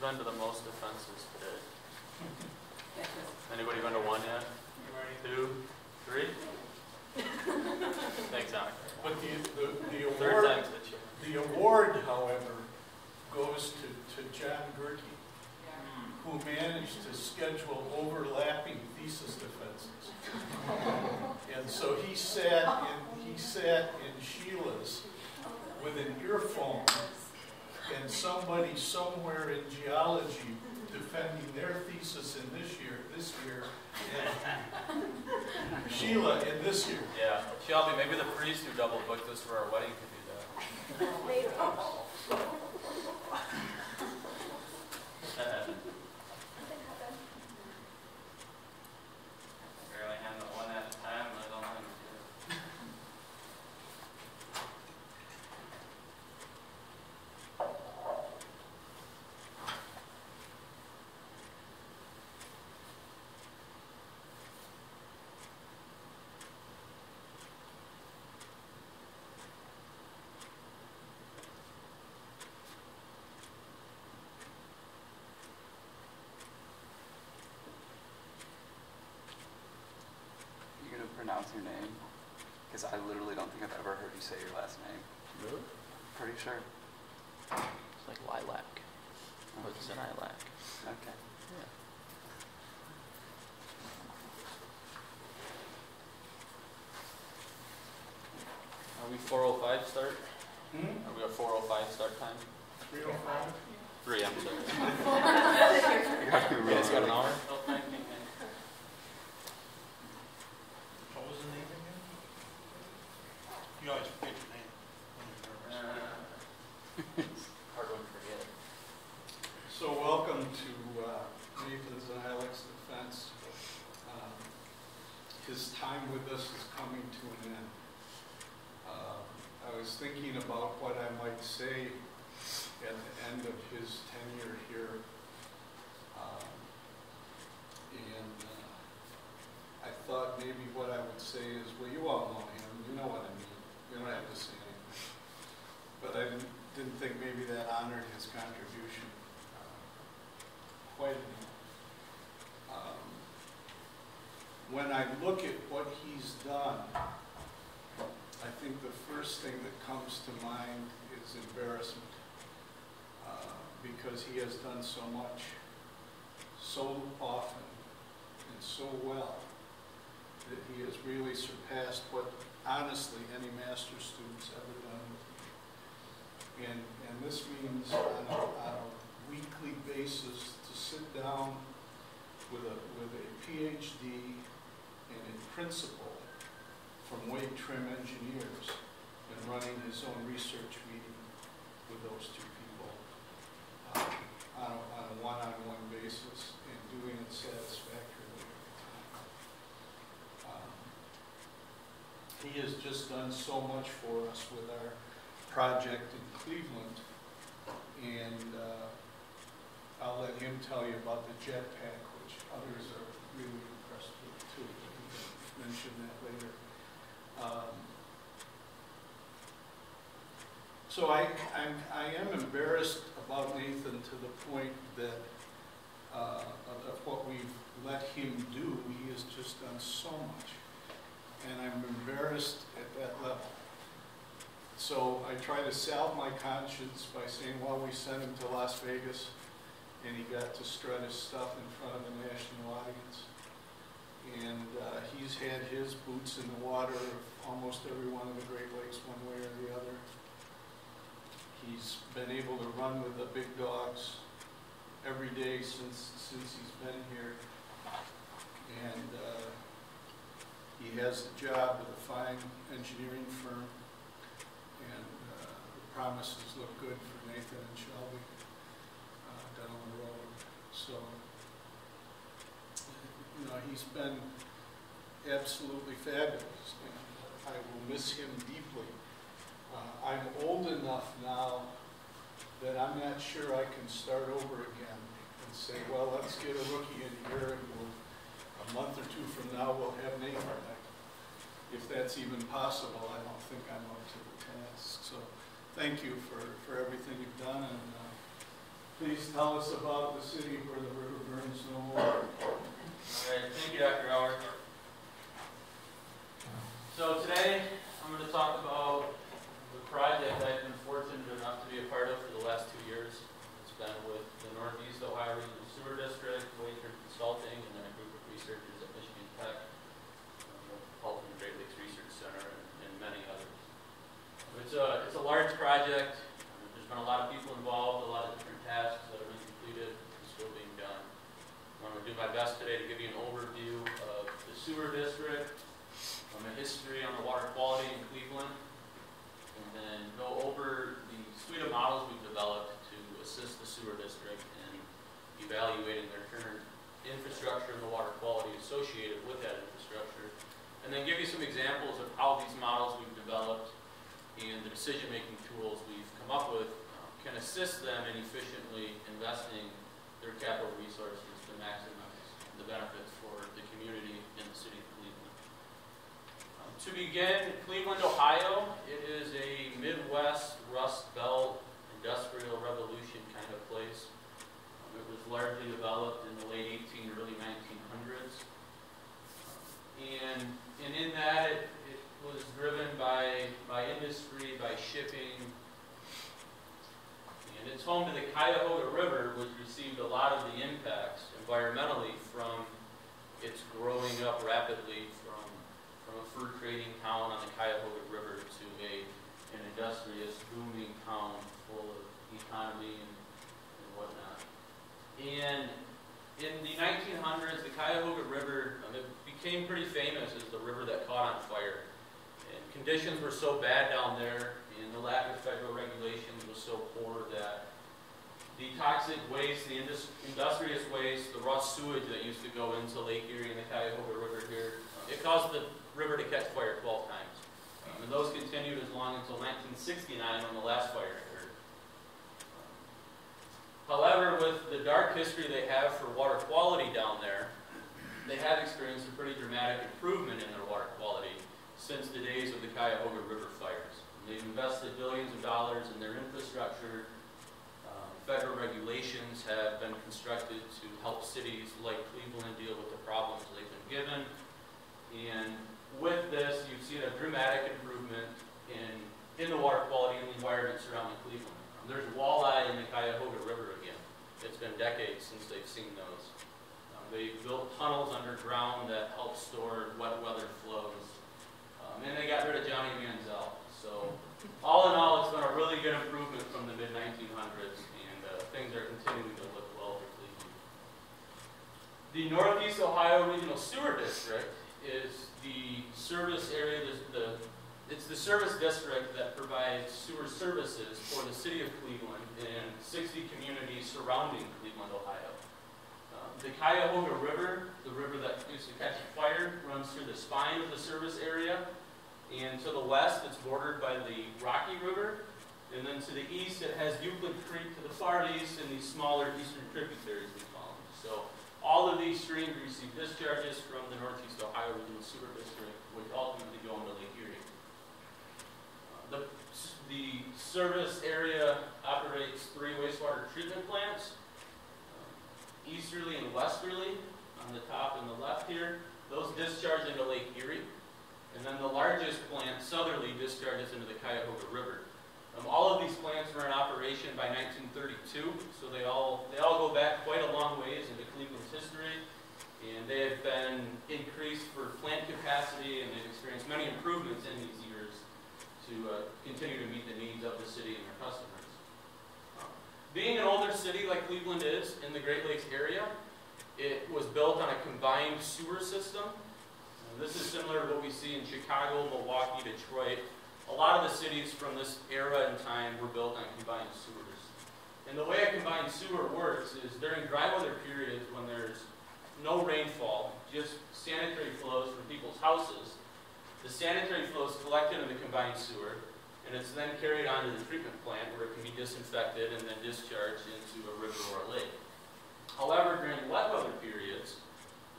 been to the most defenses today? Anybody been to one yet? 2, 3? Thanks, Alex. But the Third award, time's the charm. the award, however, goes to John Gerke, who managed to schedule overlapping thesis defenses. And so he sat in Sheila's with an earphone and somebody somewhere in geology defending their thesis in this year, and Sheila in this year. Yeah, Shelby, maybe the priest who double booked us for our wedding could do that. Barely handle one at a time, let alone two. You gonna pronounce your name? Because I literally don't think I've ever heard you say your last name. Really? Pretty sure. It's like lilac. Or it's an lilac. Okay. Yeah. Are we 4:05 start? Hmm? Are we a 4:05 start time? 305? 3, I'm sorry. You have to be You really guys got an quick. hour? Oh, thank you. What was the name again? You always forget your name when you're nervous. Hard one to forget. So welcome to Nathan's and Alex's defense. His time with us is coming to an end. I was thinking about what I might say at the end of his tenure here. And I thought maybe what I would say is, well, you all know him, you know what I mean. You don't have to say anything. But I didn't think maybe that honored his contribution quite enough. When I look at what he's done, I think the first thing that comes to mind is embarrassment, because he has done so much, so often, and so well, that he has really surpassed what, honestly, any master's student's ever done with me. And this means on a weekly basis to sit down with a PhD and a principal from Wade Trim Engineers and running his own research meeting with those two people on a one-on-one basis and doing it satisfactorily every time. He has just done so much for us with our project in Cleveland, and I'll let him tell you about the jetpack, which others are really impressed with too. We can mention that later. So I am embarrassed about Nathan to the point that of what we've let him do. He has just done so much, and I'm embarrassed at that level. So I try to salve my conscience by saying, well, we sent him to Las Vegas, and he got to strut his stuff in front of a national audience. And he's had his boots in the water of almost every one of the Great Lakes one way or the other. He's been able to run with the big dogs every day since he's been here. And he has a job with a fine engineering firm. And the promises look good for Nathan and Shelby down the road. So, you know, he's been absolutely fabulous, and I will miss him deeply. I'm old enough now that I'm not sure I can start over again and say, well, let's get a rookie in here, and a month or two from now we'll have Nathan. If that's even possible, I don't think I'm up to the task. So thank you for everything you've done, and please tell us about the city where the river burns no more. All right, thank you, Dr. Howard. So today, I'm going to talk about the project I've been fortunate enough to be a part of for the last 2 years. It's been with the Northeast Ohio Regional Sewer District, Waker Consulting, and then a group of researchers at Michigan Tech, the Halton Great Lakes Research Center, and many others. It's a large project. There's been a lot of people involved, a lot of different tasks that have been completed and still being done. I'm going to do my best today to give you an overview of the sewer district, a history on the water quality in Cleveland, and then go over the suite of models we've developed to assist the sewer district in evaluating their current infrastructure and the water quality associated with that infrastructure, and then give you some examples of how these models we've developed and the decision-making tools we've come up with can assist them in efficiently investing their capital resources to maximize the benefits for the community in the city of Cleveland. To begin, Cleveland, Ohio, it is a Midwest Rust Belt industrial revolution kind of place. It was largely developed in the late early 1900s. And in that, it was driven by industry, by shipping. And it's home to the Cuyahoga River, which received a lot of the impacts environmentally from its growing up rapidly from a fur trading town on the Cuyahoga River to an industrious, booming town full of economy and whatnot. And in the 1900s, the Cuyahoga River it became pretty famous as the river that caught on fire. And conditions were so bad down there, and the lack of federal regulations was so poor that the toxic waste, the industrious waste, the raw sewage that used to go into Lake Erie and the Cuyahoga River here, it caused the river to catch fire 12 times. And those continued as long until 1969 when the last fire occurred. However, with the dark history they have for water quality down there, they have experienced a pretty dramatic improvement in their water quality since the days of the Cuyahoga River fires. And they've invested billions of dollars in their infrastructure. Federal regulations have been constructed to help cities like Cleveland deal with the problems they've been given. And with this, you've seen a dramatic improvement in the water quality and the environment surrounding Cleveland. There's walleye in the Cuyahoga River again. It's been decades since they've seen those. They've built tunnels underground that help store wet weather flows. And they got rid of Johnny Manziel. So all in all, it's been a really good improvement from the mid-1900s, and things are continuing to look well for Cleveland. The Northeast Ohio Regional Sewer District is the service area, it's the service district that provides sewer services for the city of Cleveland and 60 communities surrounding Cleveland, Ohio. The Cuyahoga River, the river that used to catch fire, runs through the spine of the service area. And to the west, it's bordered by the Rocky River. And then to the east, it has Euclid Creek to the far east and these smaller eastern tributaries we call them. So all of these streams receive discharges from the Northeast Ohio Regional Sewer District, which ultimately go into Lake Erie. The service area operates 3 wastewater treatment plants, easterly and westerly on the top and the left here. Those discharge into Lake Erie. And then the largest plant, southerly, discharges into the Cuyahoga River. All of these plants were in operation by 1932, so they all go back quite a long ways into Cleveland's history. And they have been increased for plant capacity, and they've experienced many improvements in these years to continue to meet the needs of the city and their customers. Being an older city like Cleveland is in the Great Lakes area, it was built on a combined sewer system. This is similar to what we see in Chicago, Milwaukee, Detroit. A lot of the cities from this era and time were built on combined sewers. And the way a combined sewer works is during dry weather periods when there's no rainfall, just sanitary flows from people's houses, the sanitary flows collected in the combined sewer, and it's then carried on to the treatment plant where it can be disinfected and then discharged into a river or a lake. However, during wet weather periods,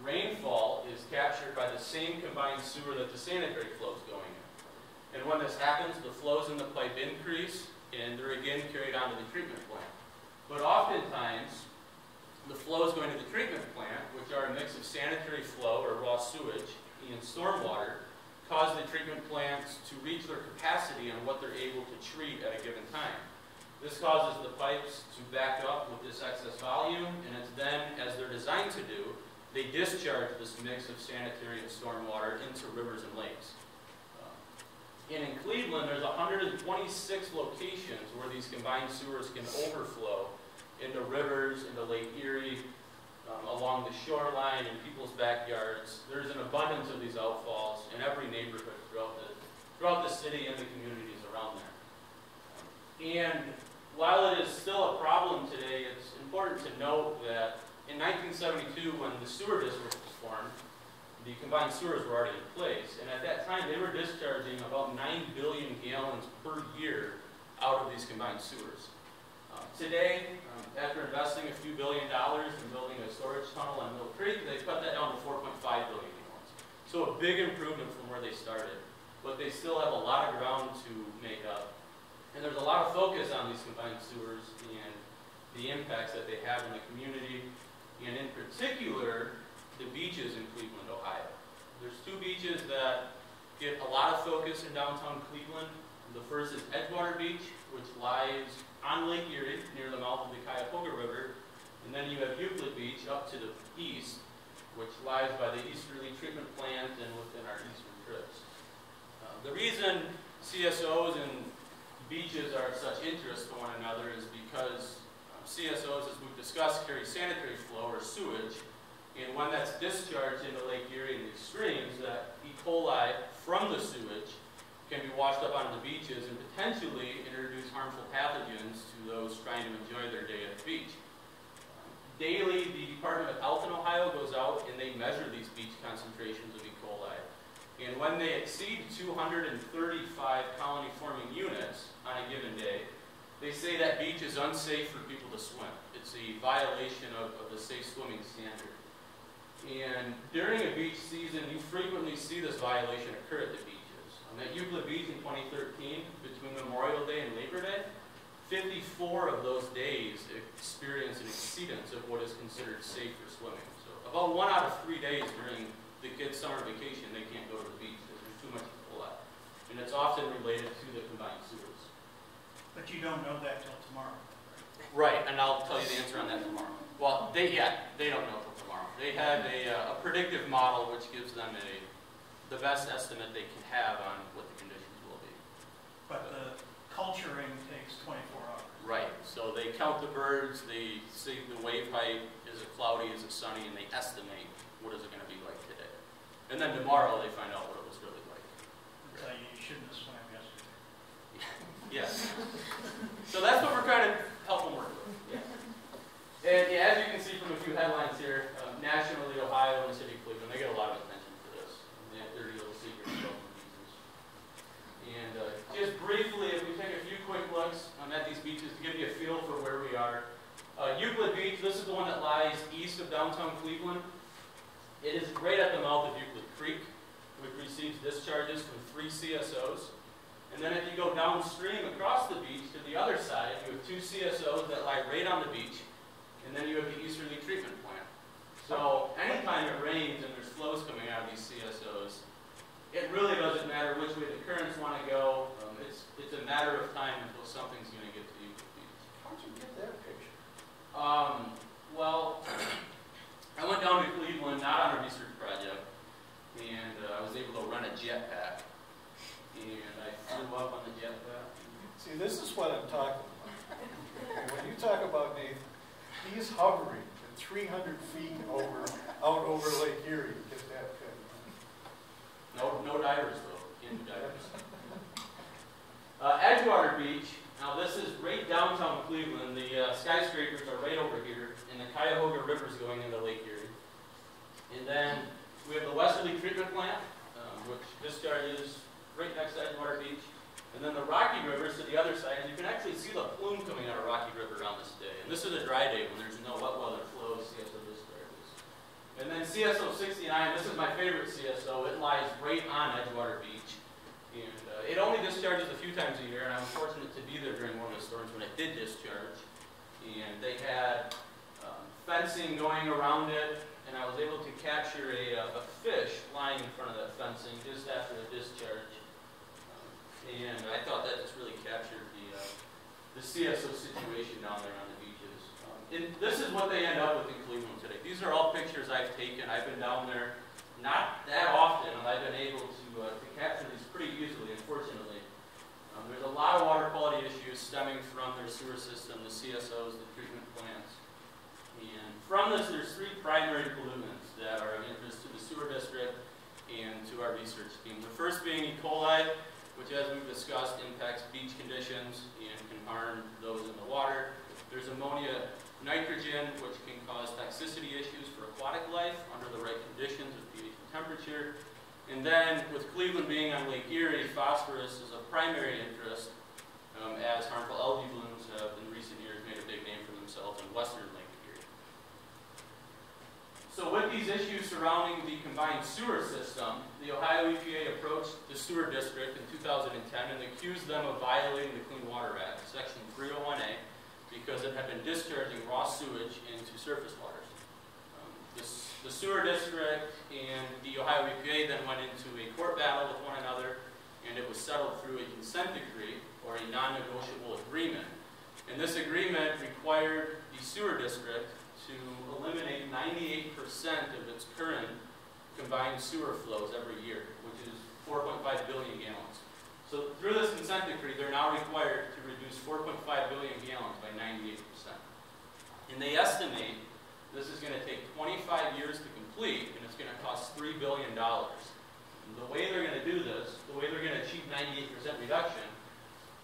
rainfall is captured by the same combined sewer that the sanitary flow is going in. And when this happens, the flows in the pipe increase, and they're again carried on to the treatment plant. But oftentimes, the flows going to the treatment plant, which are a mix of sanitary flow or raw sewage and stormwater, cause the treatment plants to reach their capacity on what they're able to treat at a given time. This causes the pipes to back up with this excess volume, and it's then, as they're designed to do, they discharge this mix of sanitary and stormwater into rivers and lakes. And in Cleveland, there's 126 locations where these combined sewers can overflow into rivers, into Lake Erie, along the shoreline, in people's backyards. There's an abundance of these outfalls in every neighborhood throughout the city and the communities around there. And while it is still a problem today, it's important to note that in 1972, when the sewer district was formed, the combined sewers were already in place. And at that time, they were discharging about 9 billion gallons per year out of these combined sewers. Today, after investing a few $1 billion in building a storage tunnel on Mill Creek, they've cut that down to 4.5 billion gallons. So a big improvement from where they started. But they still have a lot of ground to make up. And there's a lot of focus on these combined sewers and the impacts that they have in the community, and in particular, the beaches in Cleveland, Ohio. There's two beaches that get a lot of focus in downtown Cleveland. The first is Edgewater Beach, which lies on Lake Erie, near the mouth of the Cuyahoga River. And then you have Euclid Beach up to the east, which lies by the Easterly Treatment Plant and within our eastern trips. The reason CSOs and beaches are of such interest to one another is because CSOs, as we've discussed, carry sanitary flow or sewage, and when that's discharged into Lake Erie and the streams, that E. coli from the sewage can be washed up onto the beaches and potentially introduce harmful pathogens to those trying to enjoy their day at the beach. Daily, the Department of Health in Ohio goes out and they measure these beach concentrations of E. coli. And when they exceed 235 colony-forming units on a given day, they say that beach is unsafe for people to swim. It's a violation of the safe swimming standard. And during a beach season, you frequently see this violation occur at the beaches. At Euclid Beach in 2013, between Memorial Day and Labor Day, 54 of those days experienced an exceedance of what is considered safe for swimming. So about 1 out of 3 days during the kids' summer vacation, they can't go to the beach because there's too much E. coli. And it's often related to the combined sewers. But you don't know that till tomorrow. Right, and I'll tell you the answer on that tomorrow. Well, they don't know till tomorrow. They have a predictive model which gives them the best estimate they can have on what the conditions will be. But the culturing takes 24 hours. Right, so they count the birds, they see the wave height, is it cloudy, is it sunny, and they estimate what is it going to be like today. And then tomorrow they find out what it was really like. So you shouldn't have swam yesterday. Yes. So that's what we're trying to help them work with. Yeah. And yeah, as you can see from a few headlines here, nationally, Ohio and the city of Cleveland, they get a lot of attention for this. They have dirty little secrets about the beaches. And just briefly, if we take a few quick looks at these beaches to give you a feel for where we are. Euclid Beach, this is the one that lies east of downtown Cleveland. It is right at the mouth of Euclid Creek, which receives discharges from 3 CSOs. And then if you go downstream across the beach to the other side, you have 2 CSOs that lie right on the beach. And then you have the Easterly Treatment Plant. So anytime it rains and there's flows coming out of these CSOs, it really doesn't matter which way the currents want to go. It's a matter of time until something's going to get to Euclid Beach. How'd you get that picture? Well, I went down to Cleveland, not on a research project, and I was able to rent a jetpack. And I flew up on the jetpack. See, this is what I'm talking about. When you talk about Nathan, he's hovering at 300 feet out over Lake Erie to get that pic. No divers though, can't do divers. Edgewater Beach, now this is right downtown Cleveland. The skyscrapers are right over here, and the Cuyahoga River is going into Lake Erie. And then we have the Westerly Treatment Plant, which discharges right next to Edgewater Beach. And then the Rocky River is to the other side, and you can actually see the plume coming out of Rocky River on this day. And this is a dry day when there's no wet weather flows, CSO discharges. And then CSO 69, this is my favorite CSO. It lies right on Edgewater Beach. And it only discharges a few times a year, and I was fortunate to be there during one of the storms when it did discharge. And and they had fencing going around it, and I was able to capture a fish lying in front of that fencing just after a discharge. And I thought that just really captured the CSO situation down there on the beaches. And this is what they end up with in Cleveland today. These are all pictures I've taken. I've been down there not that often, and I've been able to capture these pretty easily, unfortunately. There's a lot of water quality issues stemming from their sewer system, the CSOs, the treatment plants. And from this, there's three primary pollutants that are of interest to the sewer district and to our research team. The first being E. coli, which, as we've discussed, impacts beach conditions and can harm those in the water. There's ammonia nitrogen, which can cause toxicity issues for aquatic life under the right conditions of pH and temperature. And then, with Cleveland being on Lake Erie, phosphorus is of primary interest, as harmful algae blooms have in recent years made a big name for themselves in western Lake Erie. So with these issues surrounding the combined sewer system, the Ohio EPA approached the sewer district in 2010 and accused them of violating the Clean Water Act, Section 301A, because it had been discharging raw sewage into surface waters. The sewer district and the Ohio EPA then went into a court battle with one another, and it was settled through a consent decree, or a non-negotiable agreement. And this agreement required the sewer district to eliminate 98% of its current combined sewer flows every year, which is 4.5 billion gallons. So through this consent decree, they're now required to reduce 4.5 billion gallons by 98%. And they estimate this is going to take 25 years to complete, and it's going to cost $3 billion. And the way they're going to do this, the way they're going to achieve 98% reduction,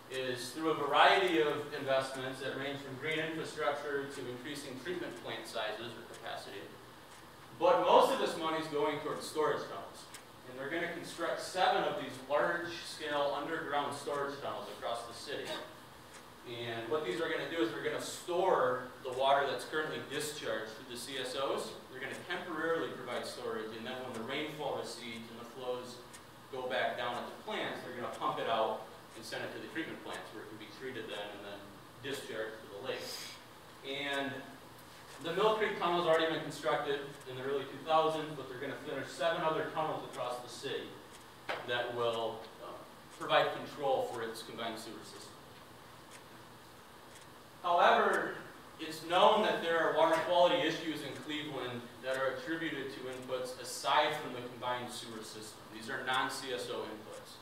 is through a variety of investments that range from green infrastructure to increasing treatment plant sizes or capacity. But most of this money is going towards storage tunnels. And they're going to construct 7 of these large-scale underground storage tunnels across the city. And what these are going to do is they're going to store the water that's currently discharged through the CSOs. They're going to temporarily provide storage, and then when the rainfall recedes and the flows go back down at the plants, they're going to pump it out and send it to the treatment plants where it can be treated then and then discharged to the lake. And the Mill Creek tunnel's already been constructed in the early 2000s, but they're going to finish 7 other tunnels across the city that will provide control for its combined sewer system. However, it's known that there are water quality issues in Cleveland that are attributed to inputs aside from the combined sewer system. These are non-CSO inputs.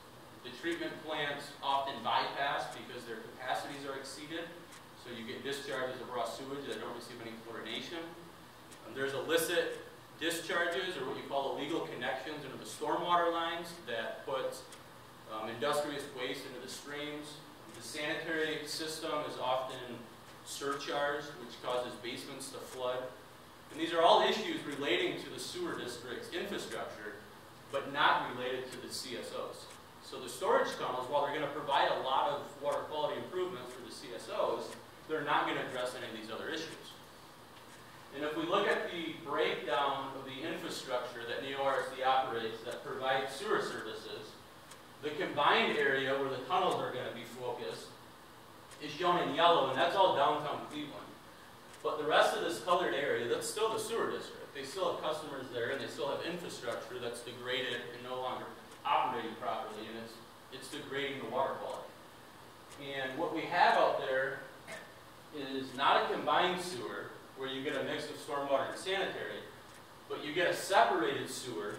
The treatment plants often bypass because their capacities are exceeded, so you get discharges of raw sewage that don't receive any chlorination. There's illicit discharges, or what you call illegal connections, into the stormwater lines that put industrious waste into the streams. The sanitary system is often surcharged, which causes basements to flood. And these are all issues relating to the sewer district's infrastructure, but not related to the CSOs. So the storage tunnels, while they're going to provide a lot of water quality improvements for the CSOs, they're not going to address any of these other issues. And if we look at the breakdown of the infrastructure that NeoRC operates that provides sewer services, the combined area where the tunnels are going to be focused is shown in yellow, and that's all downtown Cleveland. But the rest of this colored area, that's still the sewer district. They still have customers there, and they still have infrastructure that's degraded and no longer operating properly, and it's degrading the water quality. And what we have out there is not a combined sewer, where you get a mix of stormwater and sanitary, but you get a separated sewer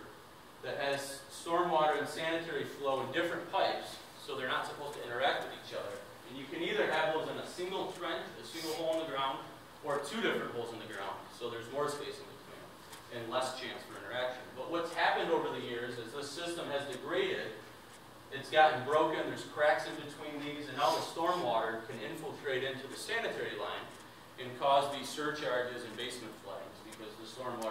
that has stormwater and sanitary flow in different pipes, so they're not supposed to interact with each other. And you can either have those in a single trench, a single hole in the ground, or 2 different holes in the ground, so there's more space in between and less chance for interaction. But what's happened over the years is this system has degraded, it's gotten broken, there's cracks in between these, and now the stormwater can infiltrate into the sanitary line and cause these surcharges and basement floodings because the stormwater